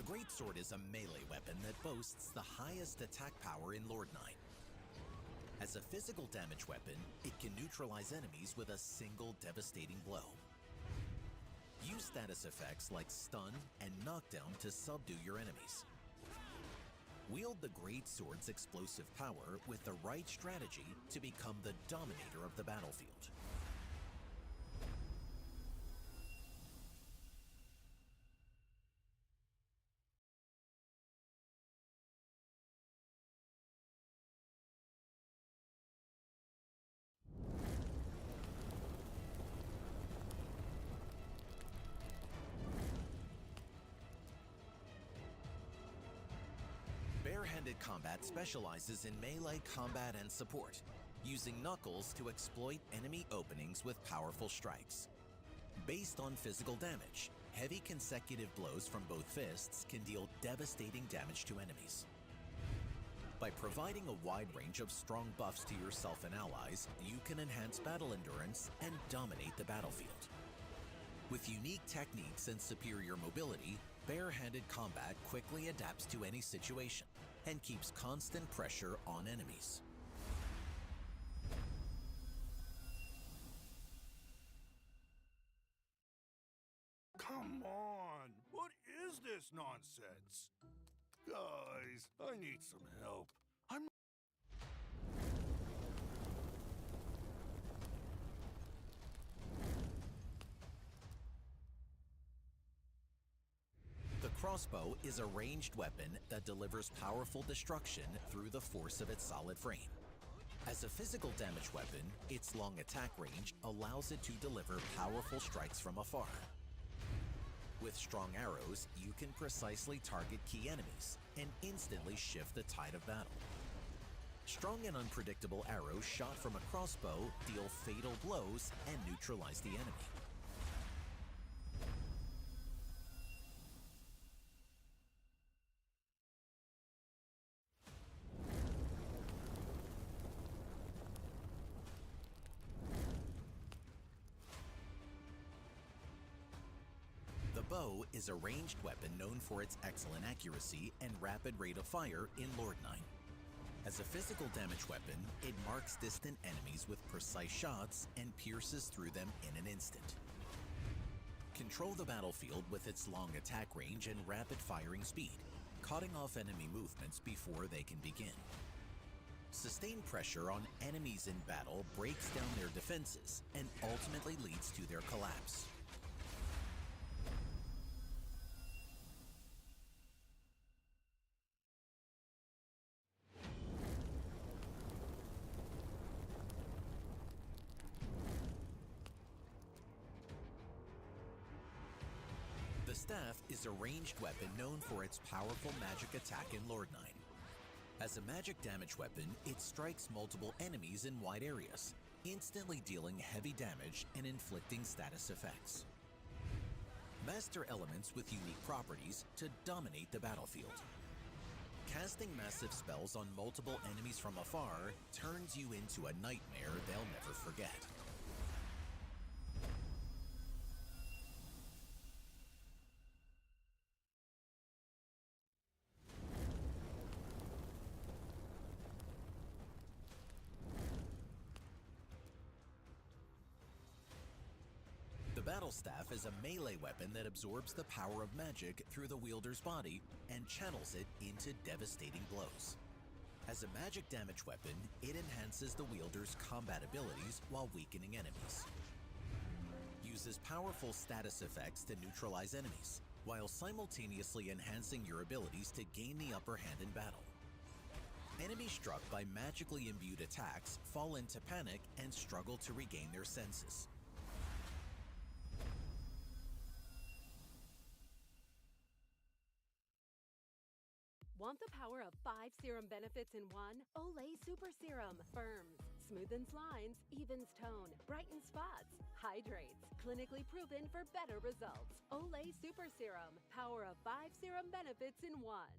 greatsword is a melee weapon that boasts the highest attack power in Lord 9. As a physical damage weapon, it can neutralize enemies with a single devastating blow. Use status effects like stun and knockdown to subdue your enemies. Wield the greatsword's explosive power with the right strategy to become the dominator of the battlefield. Bare-handed combat specializes in melee combat and support, using knuckles to exploit enemy openings with powerful strikes. Based on physical damage, heavy consecutive blows from both fists can deal devastating damage to enemies. By providing a wide range of strong buffs to yourself and allies, you can enhance battle endurance and dominate the battlefield. With unique techniques and superior mobility, bare-handed combat quickly adapts to any situation and keeps constant pressure on enemies. Come on! What is this nonsense? Guys, I need some help. The crossbow is a ranged weapon that delivers powerful destruction through the force of its solid frame. As a physical damage weapon, its long attack range allows it to deliver powerful strikes from afar. With strong arrows, you can precisely target key enemies and instantly shift the tide of battle. Strong and unpredictable arrows shot from a crossbow deal fatal blows and neutralize the enemy. The bow is a ranged weapon known for its excellent accuracy and rapid rate of fire in Lord 9. As a physical damage weapon, it marks distant enemies with precise shots and pierces through them in an instant. Control the battlefield with its long attack range and rapid firing speed, cutting off enemy movements before they can begin. Sustained pressure on enemies in battle breaks down their defenses and ultimately leads to their collapse. The staff is a ranged weapon known for its powerful magic attack in Lord 9. As a magic damage weapon, it strikes multiple enemies in wide areas, instantly dealing heavy damage and inflicting status effects. Master elements with unique properties to dominate the battlefield. Casting massive spells on multiple enemies from afar turns you into a nightmare they'll never forget. The battle staff is a melee weapon that absorbs the power of magic through the wielder's body and channels it into devastating blows. As a magic damage weapon, it enhances the wielder's combat abilities while weakening enemies. Uses powerful status effects to neutralize enemies, while simultaneously enhancing your abilities to gain the upper hand in battle. Enemies struck by magically imbued attacks fall into panic and struggle to regain their senses. Want the power of 5 serum benefits in one? Olay Super Serum. Firms, smoothens lines, evens tone, brightens spots, hydrates. Clinically proven for better results. Olay Super Serum. Power of 5 serum benefits in one.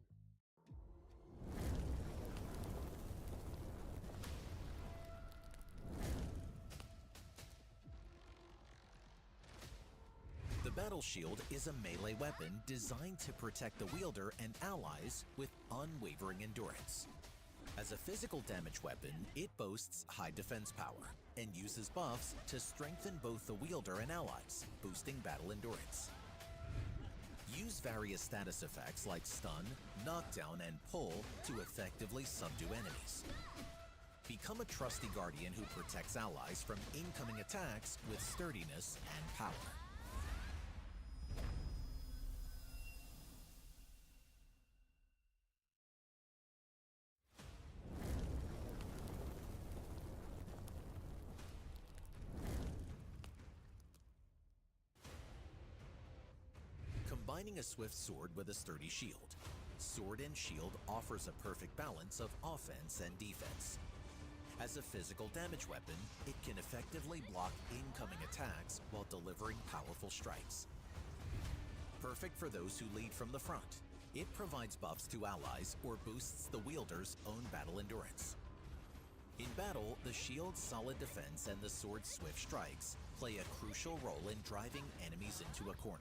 The Battle Shield is a melee weapon designed to protect the wielder and allies with unwavering endurance. As a physical damage weapon, it boasts high defense power and uses buffs to strengthen both the wielder and allies, boosting battle endurance. Use various status effects like stun, knockdown, and pull to effectively subdue enemies. Become a trusty guardian who protects allies from incoming attacks with sturdiness and power. Combining a swift sword with a sturdy shield. Sword and shield offers a perfect balance of offense and defense. As a physical damage weapon, it can effectively block incoming attacks while delivering powerful strikes. Perfect for those who lead from the front, it provides buffs to allies or boosts the wielder's own battle endurance. In battle, the shield's solid defense and the sword's swift strikes play a crucial role in driving enemies into a corner.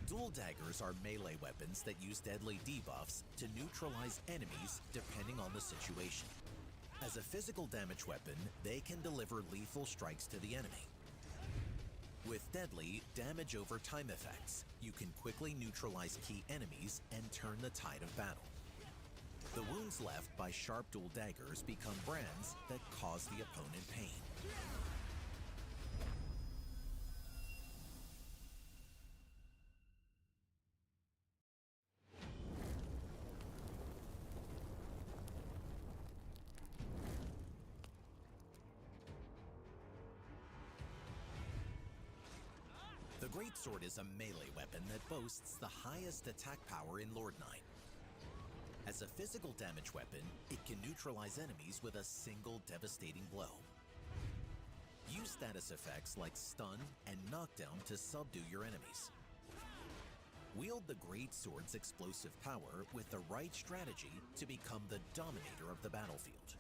Dual daggers are melee weapons that use deadly debuffs to neutralize enemies depending on the situation. As a physical damage weapon, they can deliver lethal strikes to the enemy. With deadly damage over time effects, you can quickly neutralize key enemies and turn the tide of battle. The wounds left by sharp dual daggers become brands that cause the opponent pain. The Greatsword is a melee weapon that boasts the highest attack power in Lord 9. As a physical damage weapon, it can neutralize enemies with a single devastating blow. Use status effects like stun and knockdown to subdue your enemies. Wield the Greatsword's explosive power with the right strategy to become the dominator of the battlefield.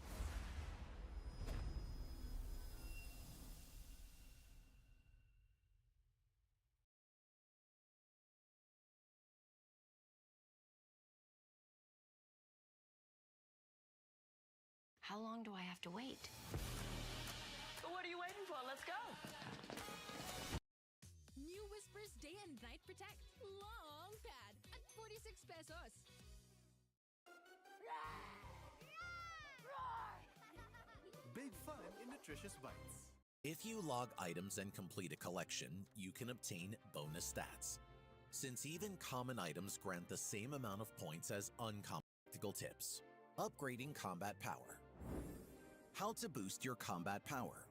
How long do I have to wait? What are you waiting for? Let's go. New Whispers Day and Night Protect Long Pad at 46 pesos. Big fun in nutritious bites. If you log items and complete a collection, you can obtain bonus stats. Since even common items grant the same amount of points as uncommon tactical tips. Upgrading combat power. How to boost your combat power.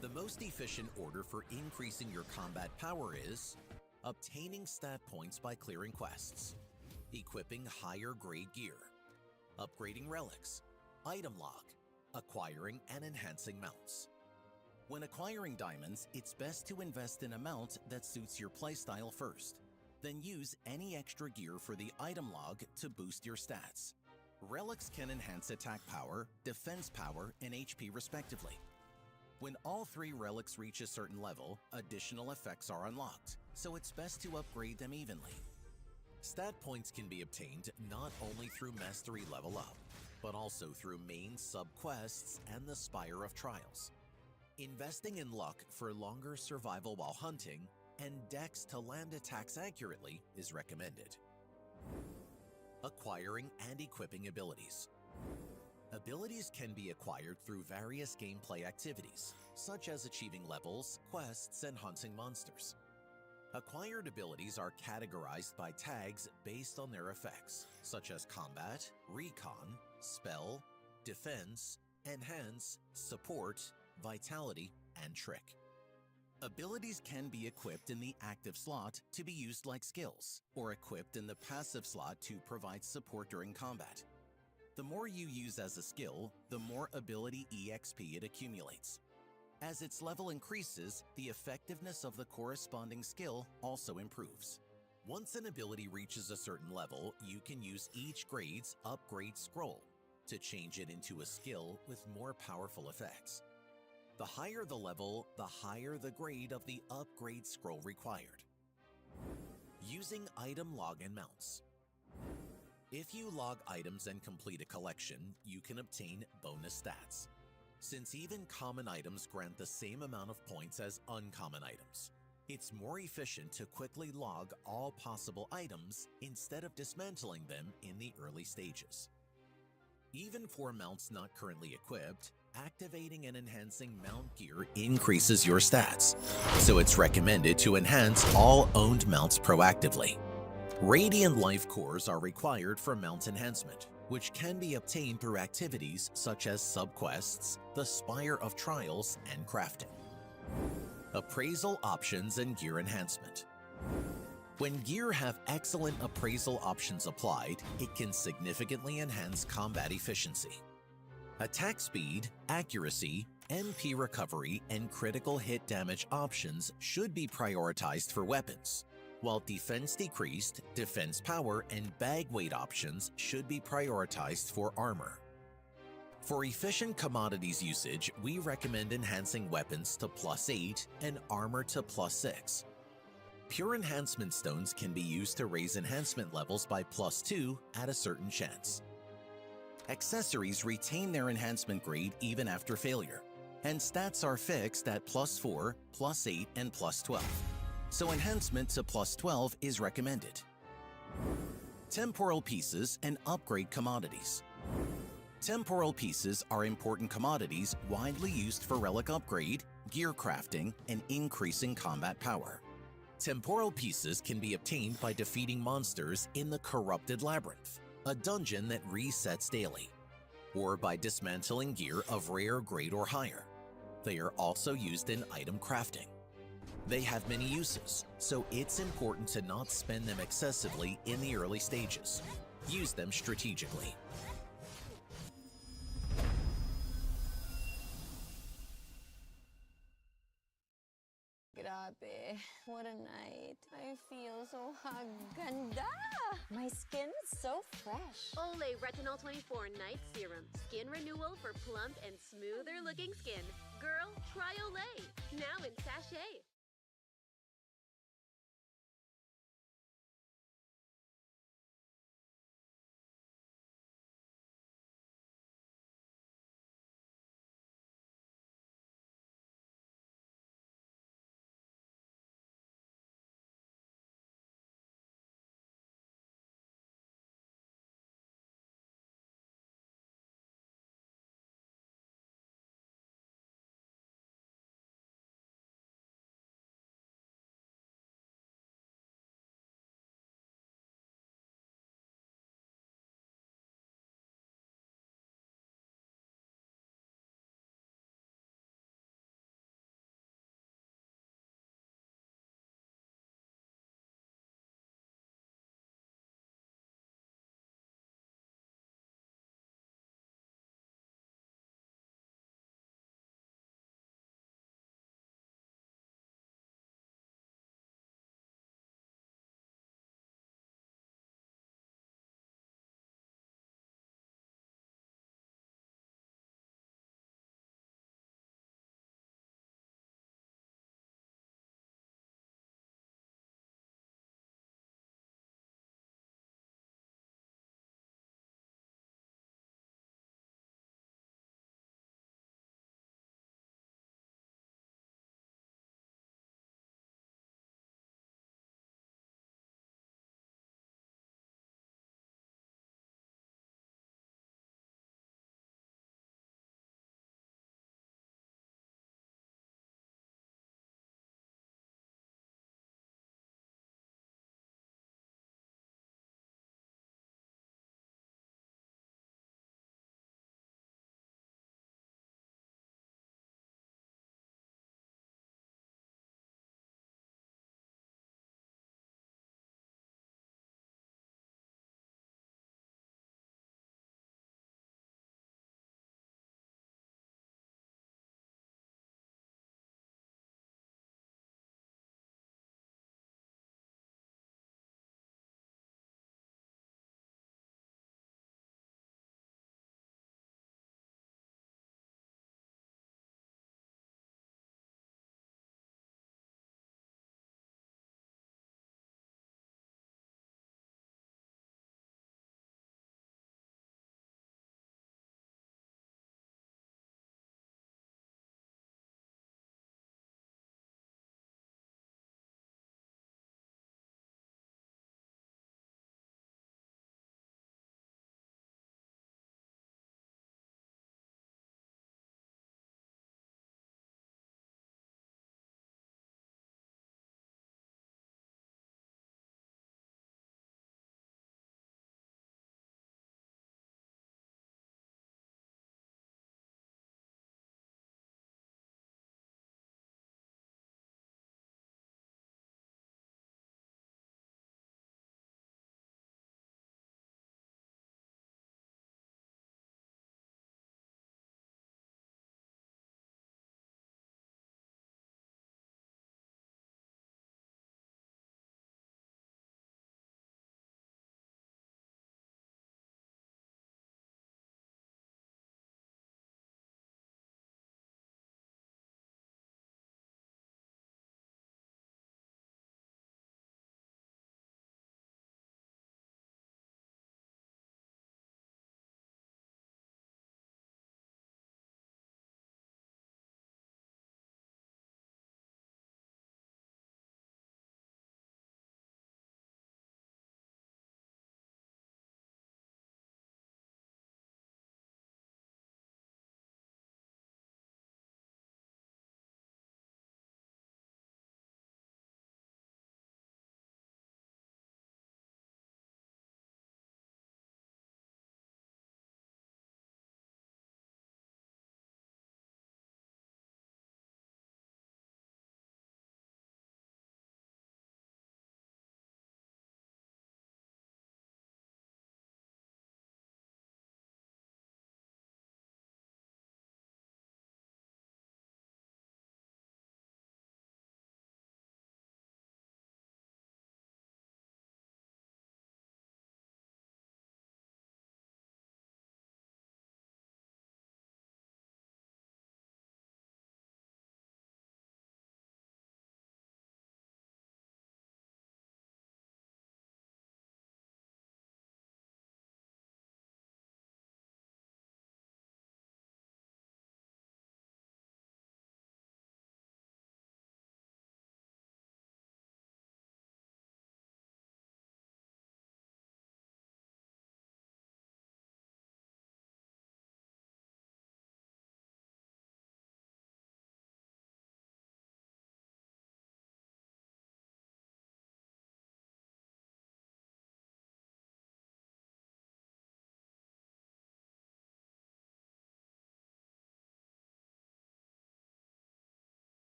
The most efficient order for increasing your combat power is obtaining stat points by clearing quests, equipping higher grade gear, upgrading relics, item lock, acquiring and enhancing mounts. When acquiring diamonds, it's best to invest in a mount that suits your playstyle first. Then use any extra gear for the item log to boost your stats. Relics can enhance attack power, defense power, and HP respectively. When all three relics reach a certain level, additional effects are unlocked, so it's best to upgrade them evenly. Stat points can be obtained not only through Mastery Level Up, but also through main sub-quests and the Spire of Trials. Investing in luck for longer survival while hunting and dex to land attacks accurately is recommended. Acquiring and equipping abilities. Abilities can be acquired through various gameplay activities, such as achieving levels, quests, and hunting monsters. Acquired abilities are categorized by tags based on their effects, such as combat, recon, spell, defense, enhance, support, vitality, and trick. Abilities can be equipped in the active slot to be used like skills, or equipped in the passive slot to provide support during combat. The more you use as a skill, the more ability EXP it accumulates. As its level increases, the effectiveness of the corresponding skill also improves. Once an ability reaches a certain level, you can use each grade's upgrade scroll to change it into a skill with more powerful effects. The higher the level, the higher the grade of the upgrade scroll required. Using item log and mounts. If you log items and complete a collection, you can obtain bonus stats. Since even common items grant the same amount of points as uncommon items, it's more efficient to quickly log all possible items instead of dismantling them in the early stages. Even for mounts not currently equipped, activating and enhancing mount gear increases your stats, so it's recommended to enhance all owned mounts proactively. Radiant life cores are required for mount enhancement, which can be obtained through activities such as subquests, the Spire of Trials, and crafting. Appraisal options and gear enhancement. When gear have excellent appraisal options applied, it can significantly enhance combat efficiency. Attack speed, accuracy, MP recovery, and critical hit damage options should be prioritized for weapons, while defense decreased, defense power, and bag weight options should be prioritized for armor. For efficient commodities usage, we recommend enhancing weapons to +8 and armor to +6. Pure enhancement stones can be used to raise enhancement levels by +2 at a certain chance. Accessories retain their enhancement grade even after failure, and stats are fixed at +4, +8, and +12, so enhancement to +12 is recommended. Temporal pieces and upgrade commodities. Temporal pieces are important commodities widely used for relic upgrade, gear crafting, and increasing combat power. Temporal pieces can be obtained by defeating monsters in the Corrupted Labyrinth, a dungeon that resets daily, or by dismantling gear of rare grade or higher. They are also used in item crafting. They have many uses, so it's important to not spend them excessively in the early stages. Use them strategically. Grabe, what a night. I feel so ganda. My skin's so fresh. Olay Retinol 24 Night Serum. Skin renewal for plump and smoother looking skin. Girl, try Olay